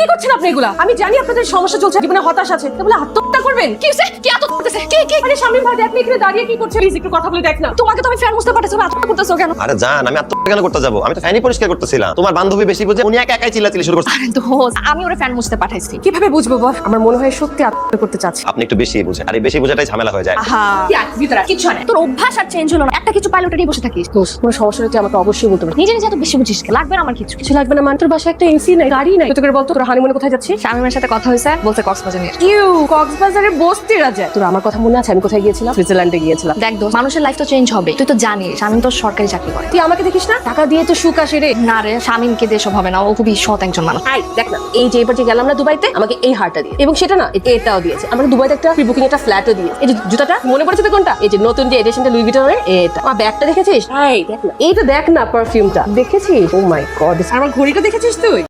কি করছেন আপনি এগুলা? আমি জানি আপনাদের সমস্যা চলছে, জীবনে হতাশ আছে, তাহলে আত্মহত্যা করবেন? কি হইছে? কি আত্মহত্যা করতেছে? কি আরে শামিম ভাই দেখ, এখানে দাঁড়িয়ে কি করছে? প্লিজ একটু কথা বলে দেখ না। তোমাকে তো আমি ফ্যান মুছতে পাঠাচ্ছি, আত্মহত্যা করতেছো কেন? আরে জান, আমি আত্মহত্যা কেন করতে যাবো? আমি তো ফ্যানই পরিষ্কার করতেছিলাম। তোমার বান্ধবী বেশি বুঝে, উনি একা একাই চিল্লাচিল্লি শুরু করছে। আরে দোস্ত, আমি ওরে ফ্যান মুছতে পাঠাইছি। কিভাবে বুঝবো বল? আমার মনে হয় সত্যি আত্মহত্যা করতে চাচ্ছে। আপনি একটু বেশি বুঝে, আর এই বেশি বুঝাটাই ঝামেলা হয়ে যায়। আহা ভিতরে কিছু হয় না। তোর অভ্যাস আর চেঞ্জ হলো না, একটা কিছু পাইলটে নিয়ে বসে থাকিস। কোনো সমস্যা হলে তুই আমাকে অবশ্যই বলতে পারবি। নিজে নিজে এত বেশি বুঝিস, লাগবে না আমার কিছু। কিছু লাগবে না মানে? তোর বাসায় একটা এসি নাই, গাড়ি নাই, তুই করে বলতো তোর হানিমুনে কোথায় যাচ্ছিস? শামিমের সাথে কথা হয়েছে, বলছে কক্সবাজার নিয়ে। ইউ কক্সবাজারে বসতি রাজা। তোর আমার কথা মনে আছে আমি কোথায় গিয়েছিলাম? সুইজারল্যান্ডে গিয়েছিলাম। দেখ দোস্ত, মানুষের লাইফ তো চেঞ্জ হবে, তুই তো জানিস শামিম তো সরকারি চাকরি করে। তুই আমাকে দেখিস না, টাকা দিয়ে তো সুখ আসে রে। না রে, শামিমকে দিয়ে সব হবে না, ও খুবই সৎ একজন মানুষ। আই দেখ না, এই যে এবার যে গেলাম না দুবাইতে, আমাকে এই হারটা দিয়ে, এবং সেটা না এটাও দিয়েছে আমাকে। দুবাইতে একটা প্রি বুকিং একটা ফ্ল্যাটও দিয়েছে। এই যে জুতাটা মনে পড়েছে তো কোনটা? এই যে নতুন যে এডিশনটা লুই ভিটনের, এটা। আমার ব্যাগটা দেখেছিস? এই দেখ না, এইটা দেখ না, পারফিউমটা দেখেছিস? ও মাই গড, আমার ঘড়িটা দেখেছিস তুই?